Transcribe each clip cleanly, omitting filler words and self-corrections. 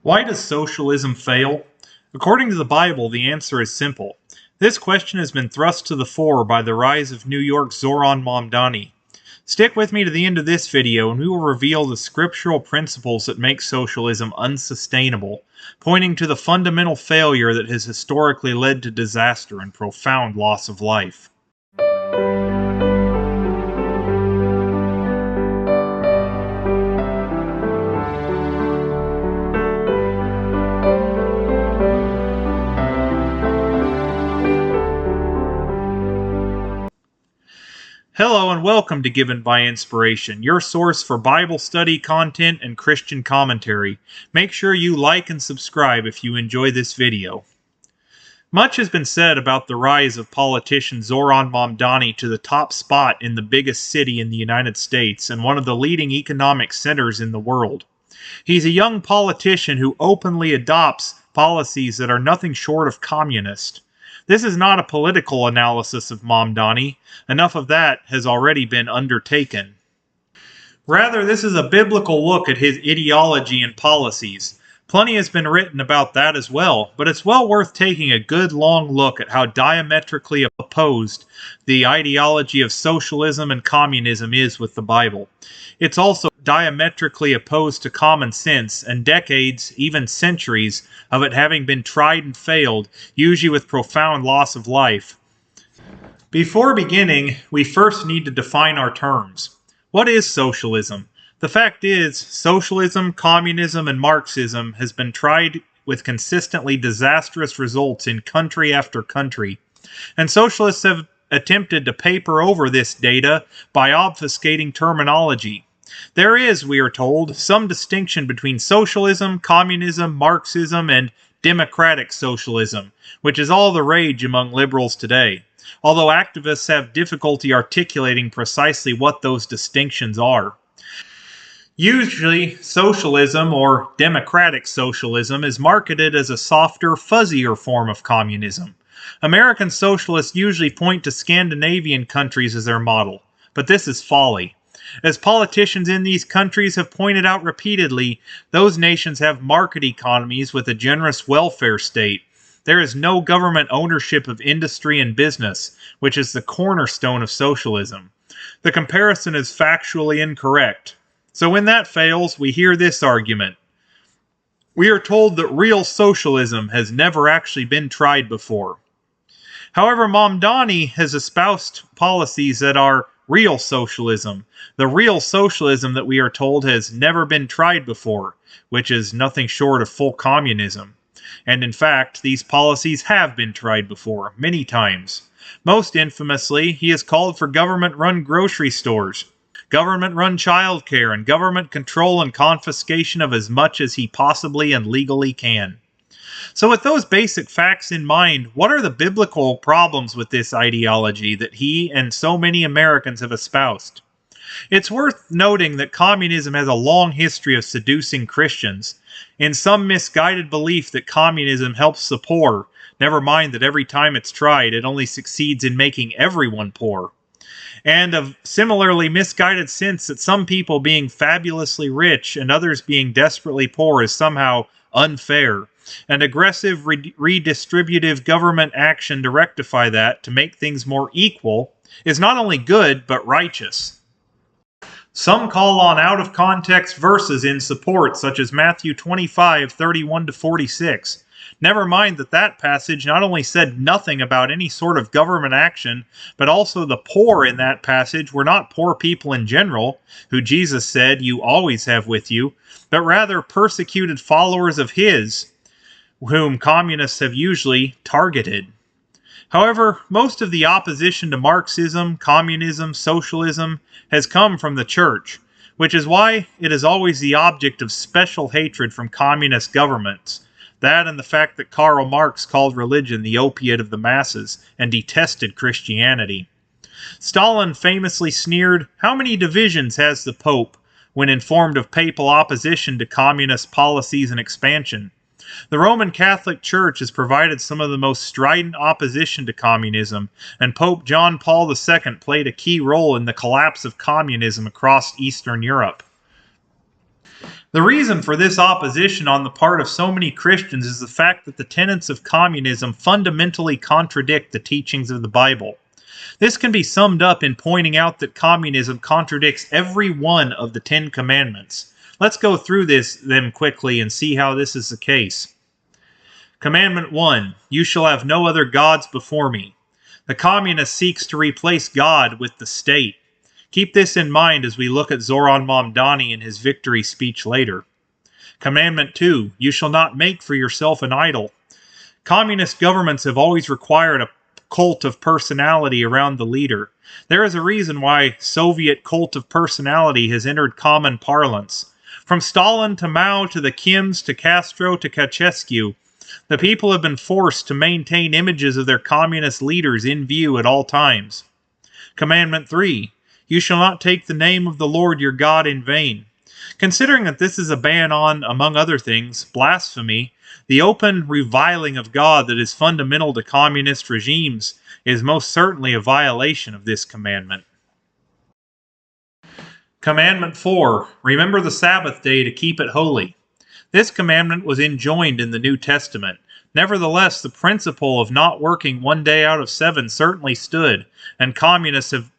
Why does socialism fail? According to the Bible, the answer is simple. This question has been thrust to the fore by the rise of New York's Zohran Mamdani. Stick with me to the end of this video and we will reveal the scriptural principles that make socialism unsustainable, pointing to the fundamental failure that has historically led to disaster and profound loss of life. Hello and welcome to Given by Inspiration, your source for Bible study content and Christian commentary. Make sure you like and subscribe if you enjoy this video. Much has been said about the rise of politician Zohran Mamdani to the top spot in the biggest city in the United States and one of the leading economic centers in the world. He's a young politician who openly adopts policies that are nothing short of communist. This is not a political analysis of Mamdani. Enough of that has already been undertaken. Rather, this is a biblical look at his ideology and policies. Plenty has been written about that as well, but it's well worth taking a good long look at how diametrically opposed the ideology of socialism and communism is with the Bible. It's also diametrically opposed to common sense and decades, even centuries, of it having been tried and failed, usually with profound loss of life. Before beginning, we first need to define our terms. What is socialism? The fact is, socialism, communism, and Marxism has been tried with consistently disastrous results in country after country, and socialists have attempted to paper over this data by obfuscating terminology. There is, we are told, some distinction between socialism, communism, Marxism, and democratic socialism, which is all the rage among liberals today, although activists have difficulty articulating precisely what those distinctions are. Usually, socialism, or democratic socialism, is marketed as a softer, fuzzier form of communism. American socialists usually point to Scandinavian countries as their model, but this is folly. As politicians in these countries have pointed out repeatedly, those nations have market economies with a generous welfare state. There is no government ownership of industry and business, which is the cornerstone of socialism. The comparison is factually incorrect. So when that fails, we hear this argument. We are told that real socialism has never actually been tried before. However, Mamdani has espoused policies that are real socialism, the real socialism that we are told has never been tried before, which is nothing short of full communism. And in fact, these policies have been tried before, many times. Most infamously, he has called for government-run grocery stores, government-run childcare, and government control and confiscation of as much as he possibly and legally can. So with those basic facts in mind, what are the biblical problems with this ideology that he and so many Americans have espoused? It's worth noting that communism has a long history of seducing Christians, in some misguided belief that communism helps the poor, never mind that every time it's tried, it only succeeds in making everyone poor. And of similarly misguided sense that some people being fabulously rich and others being desperately poor is somehow unfair, and aggressive redistributive government action to rectify that, to make things more equal, is not only good, but righteous. Some call on out-of-context verses in support, such as Matthew 25:31-46. Never mind that that passage not only said nothing about any sort of government action, but also the poor in that passage were not poor people in general, who Jesus said you always have with you, but rather persecuted followers of his, whom communists have usually targeted. However, most of the opposition to Marxism, communism, socialism has come from the church, which is why it is always the object of special hatred from communist governments. That and the fact that Karl Marx called religion the opiate of the masses and detested Christianity. Stalin famously sneered, "How many divisions has the Pope?" when informed of papal opposition to communist policies and expansion. The Roman Catholic Church has provided some of the most strident opposition to communism, and Pope John Paul II played a key role in the collapse of communism across Eastern Europe. The reason for this opposition on the part of so many Christians is the fact that the tenets of communism fundamentally contradict the teachings of the Bible. This can be summed up in pointing out that communism contradicts every one of the 10 Commandments. Let's go through them quickly and see how this is the case. Commandment 1, you shall have no other gods before me. The communist seeks to replace God with the state. Keep this in mind as we look at Zohran Mamdani in his victory speech later. Commandment 2, you shall not make for yourself an idol. Communist governments have always required a cult of personality around the leader. There is a reason why Soviet cult of personality has entered common parlance. From Stalin to Mao to the Kims to Castro to Ceausescu, the people have been forced to maintain images of their communist leaders in view at all times. Commandment 3, you shall not take the name of the Lord your God in vain. Considering that this is a ban on, among other things, blasphemy, the open reviling of God that is fundamental to communist regimes is most certainly a violation of this commandment. Commandment 4, remember the Sabbath day to keep it holy. This commandment was enjoined in the New Testament. Nevertheless, the principle of not working one day out of 7 certainly stood, and communists have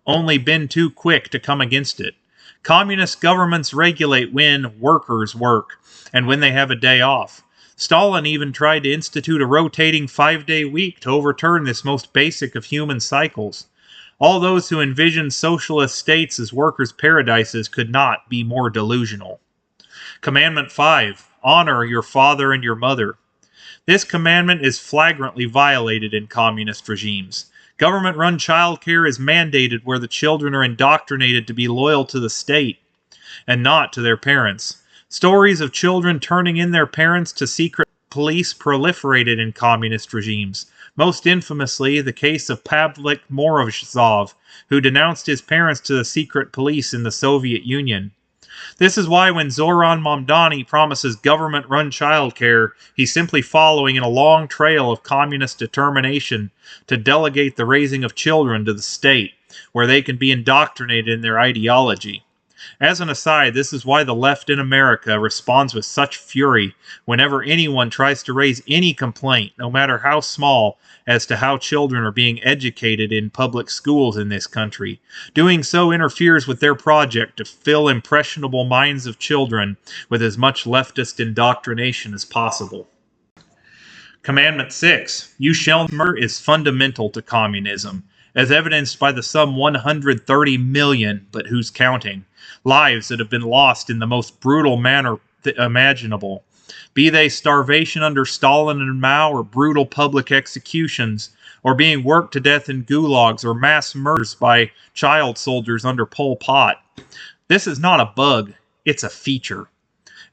only been too quick to come against it. Communist governments regulate when workers work, and when they have a day off. Stalin even tried to institute a rotating 5-day week to overturn this most basic of human cycles. All those who envisioned socialist states as workers' paradises could not be more delusional. Commandment 5, honor your father and your mother. This commandment is flagrantly violated in communist regimes. Government-run childcare is mandated where the children are indoctrinated to be loyal to the state and not to their parents. Stories of children turning in their parents to secret police proliferated in communist regimes. Most infamously, the case of Pavlik Morozov, who denounced his parents to the secret police in the Soviet Union. This is why when Zohran Mamdani promises government-run childcare, he's simply following in a long trail of communist determination to delegate the raising of children to the state, where they can be indoctrinated in their ideology. As an aside, this is why the left in America responds with such fury whenever anyone tries to raise any complaint, no matter how small, as to how children are being educated in public schools in this country. Doing so interferes with their project to fill impressionable minds of children with as much leftist indoctrination as possible. Commandment 6, you shall not murder, is fundamental to communism, as evidenced by the some 130 million, but who's counting, lives that have been lost in the most brutal manner imaginable. Be they starvation under Stalin and Mao, or brutal public executions, or being worked to death in gulags, or mass murders by child soldiers under Pol Pot. This is not a bug, it's a feature.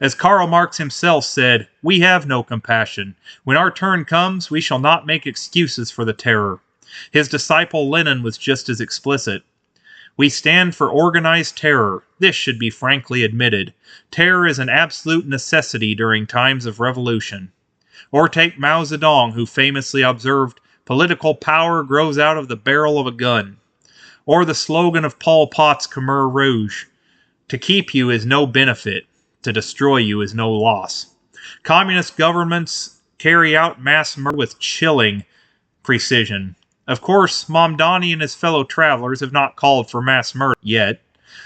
As Karl Marx himself said, we have no compassion. When our turn comes, we shall not make excuses for the terror. His disciple Lenin was just as explicit. We stand for organized terror. This should be frankly admitted. Terror is an absolute necessity during times of revolution. Or take Mao Zedong, who famously observed, political power grows out of the barrel of a gun. Or the slogan of Pol Pot's Khmer Rouge, to keep you is no benefit, to destroy you is no loss. Communist governments carry out mass murder with chilling precision. Of course, Mamdani and his fellow travelers have not called for mass murder yet.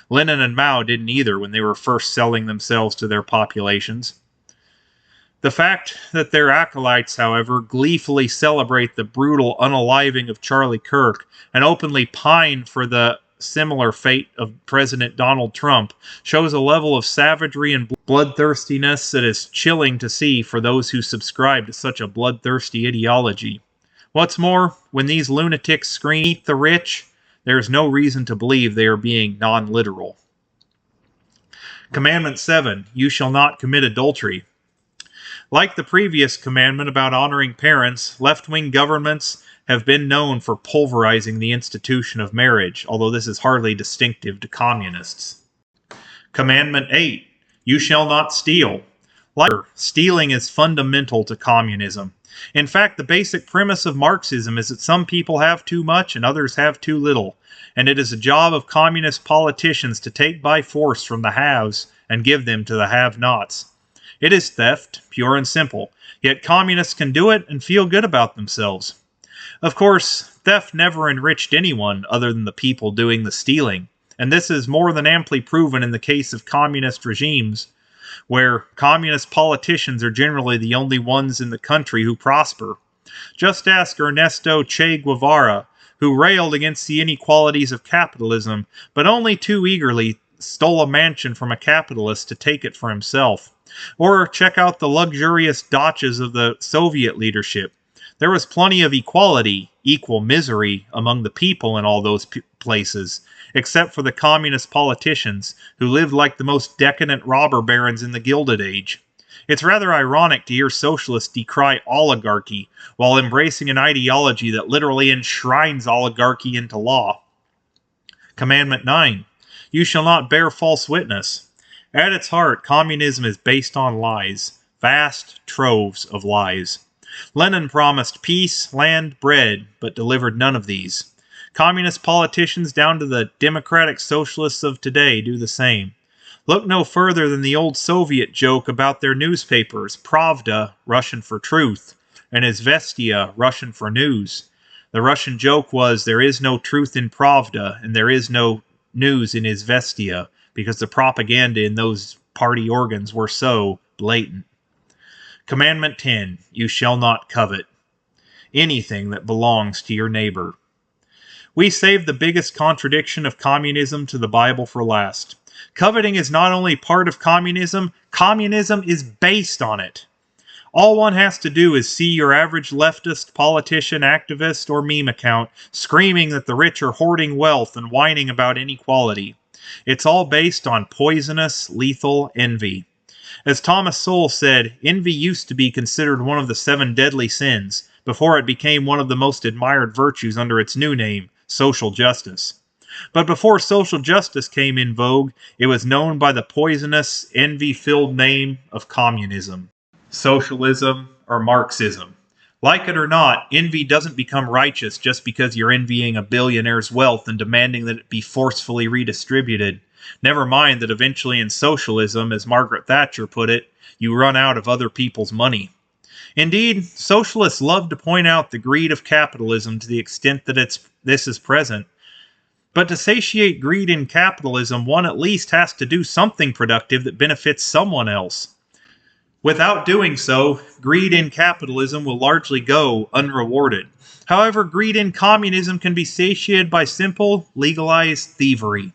Lenin and Mao didn't either when they were first selling themselves to their populations. The fact that their acolytes, however, gleefully celebrate the brutal unaliving of Charlie Kirk and openly pine for the similar fate of President Donald Trump shows a level of savagery and bloodthirstiness that is chilling to see for those who subscribe to such a bloodthirsty ideology. What's more, when these lunatics scream, "Eat the rich," there is no reason to believe they are being non-literal. Commandment 7, you shall not commit adultery. Like the previous commandment about honoring parents, left-wing governments have been known for pulverizing the institution of marriage, although this is hardly distinctive to communists. Commandment 8, you shall not steal. Stealing is fundamental to communism. In fact, the basic premise of Marxism is that some people have too much and others have too little, and it is a job of communist politicians to take by force from the haves and give them to the have-nots. It is theft, pure and simple, yet communists can do it and feel good about themselves. Of course, theft never enriched anyone other than the people doing the stealing, and this is more than amply proven in the case of communist regimes, where communist politicians are generally the only ones in the country who prosper. Just ask Ernesto Che Guevara, who railed against the inequalities of capitalism, but only too eagerly stole a mansion from a capitalist to take it for himself. Or check out the luxurious dachas of the Soviet leadership. There was plenty of equality, equal misery, among the people in all those places, except for the communist politicians, who lived like the most decadent robber barons in the Gilded Age. It's rather ironic to hear socialists decry oligarchy while embracing an ideology that literally enshrines oligarchy into law. Commandment 9. You shall not bear false witness. At its heart, communism is based on lies, vast troves of lies. Lenin promised peace, land, bread, but delivered none of these. Communist politicians down to the democratic socialists of today do the same. Look no further than the old Soviet joke about their newspapers, Pravda, Russian for truth, and Izvestia, Russian for news. The Russian joke was, there is no truth in Pravda, and there is no news in Izvestia, because the propaganda in those party organs were so blatant. Commandment 10. You shall not covet anything that belongs to your neighbor. We saved the biggest contradiction of communism to the Bible for last. Coveting is not only part of communism, communism is based on it. All one has to do is see your average leftist, politician, activist, or meme account screaming that the rich are hoarding wealth and whining about inequality. It's all based on poisonous, lethal envy. As Thomas Sowell said, envy used to be considered one of the 7 deadly sins, before it became one of the most admired virtues under its new name, social justice. But before social justice came in vogue, it was known by the poisonous, envy-filled name of communism, socialism, or Marxism. Like it or not, envy doesn't become righteous just because you're envying a billionaire's wealth and demanding that it be forcefully redistributed. Never mind that eventually in socialism, as Margaret Thatcher put it, you run out of other people's money. Indeed, socialists love to point out the greed of capitalism to the extent that this is present. But to satiate greed in capitalism, one at least has to do something productive that benefits someone else. Without doing so, greed in capitalism will largely go unrewarded. However, greed in communism can be satiated by simple, legalized thievery.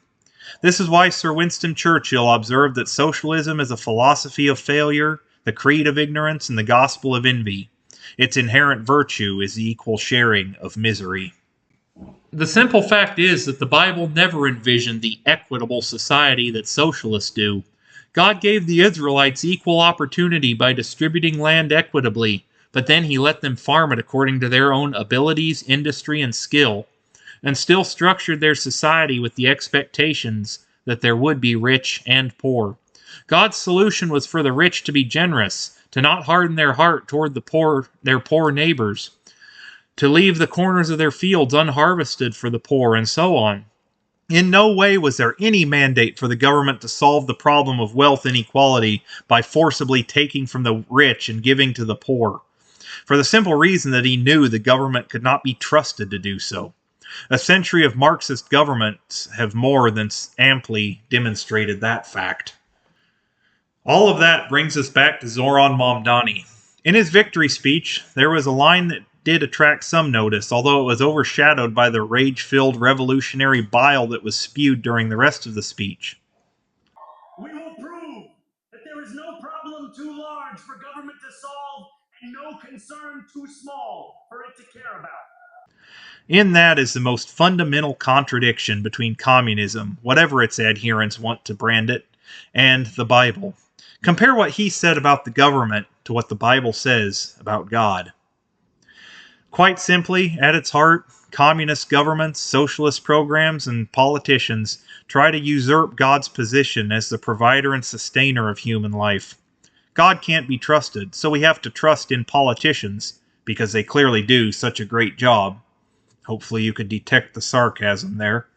This is why Sir Winston Churchill observed that socialism is a philosophy of failure, the creed of ignorance, and the gospel of envy. Its inherent virtue is the equal sharing of misery. The simple fact is that the Bible never envisioned the equitable society that socialists do. God gave the Israelites equal opportunity by distributing land equitably, but then he let them farm it according to their own abilities, industry, and skill, and still structured their society with the expectations that there would be rich and poor. God's solution was for the rich to be generous, to not harden their heart toward their poor neighbors, to leave the corners of their fields unharvested for the poor, and so on. In no way was there any mandate for the government to solve the problem of wealth inequality by forcibly taking from the rich and giving to the poor, for the simple reason that he knew the government could not be trusted to do so. A century of Marxist governments have more than amply demonstrated that fact. All of that brings us back to Zohran Mamdani. In his victory speech, there was a line that did attract some notice, although it was overshadowed by the rage-filled revolutionary bile that was spewed during the rest of the speech. We will prove that there is no problem too large for government to solve and no concern too small for it to care about. In that is the most fundamental contradiction between communism, whatever its adherents want to brand it, and the Bible. Compare what he said about the government to what the Bible says about God. Quite simply, at its heart, communist governments, socialist programs, and politicians try to usurp God's position as the provider and sustainer of human life. God can't be trusted, so we have to trust in politicians, because they clearly do such a great job. Hopefully you could detect the sarcasm there.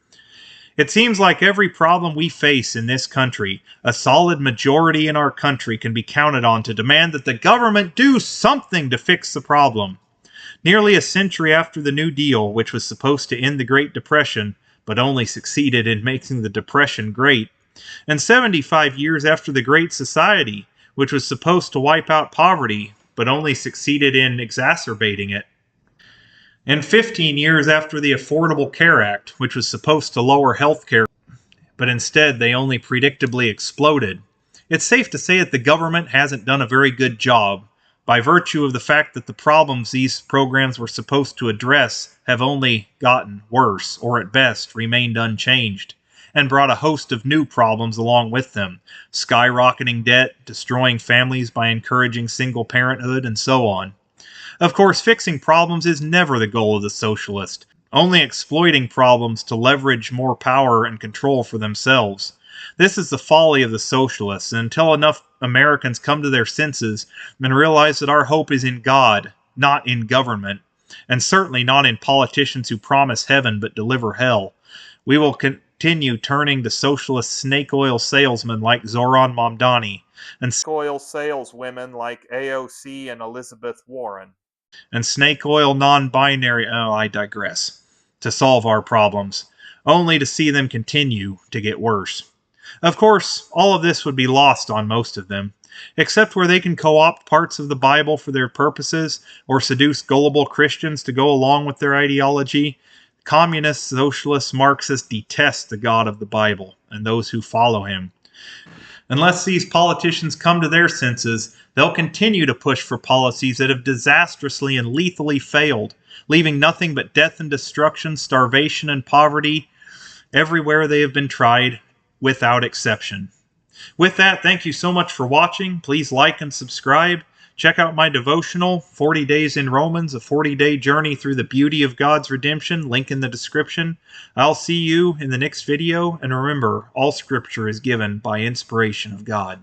It seems like every problem we face in this country, a solid majority in our country can be counted on to demand that the government do something to fix the problem. Nearly a century after the New Deal, which was supposed to end the Great Depression, but only succeeded in making the Depression great, and 75 years after the Great Society, which was supposed to wipe out poverty, but only succeeded in exacerbating it, and 15 years after the Affordable Care Act, which was supposed to lower health care, but instead they only predictably exploded. It's safe to say that the government hasn't done a very good job, by virtue of the fact that the problems these programs were supposed to address have only gotten worse, or at best remained unchanged, and brought a host of new problems along with them, skyrocketing debt, destroying families by encouraging single parenthood, and so on. Of course, fixing problems is never the goal of the socialist, only exploiting problems to leverage more power and control for themselves. This is the folly of the socialists, and until enough Americans come to their senses and realize that our hope is in God, not in government, and certainly not in politicians who promise heaven but deliver hell, we will continue turning to socialist snake oil salesmen like Zohran Mamdani, and snake oil saleswomen like AOC and Elizabeth Warren, and snake oil non-binary, I digress, to solve our problems, only to see them continue to get worse. Of course, all of this would be lost on most of them, except where they can co-opt parts of the Bible for their purposes, or seduce gullible Christians to go along with their ideology. Communists, socialists, Marxists detest the God of the Bible, and those who follow him. Unless these politicians come to their senses, they'll continue to push for policies that have disastrously and lethally failed, leaving nothing but death and destruction, starvation and poverty everywhere they have been tried, without exception. With that, thank you so much for watching. Please like and subscribe. Check out my devotional, 40 Days in Romans, a 40-day journey through the beauty of God's redemption, link in the description. I'll see you in the next video, and remember, all scripture is given by inspiration of God.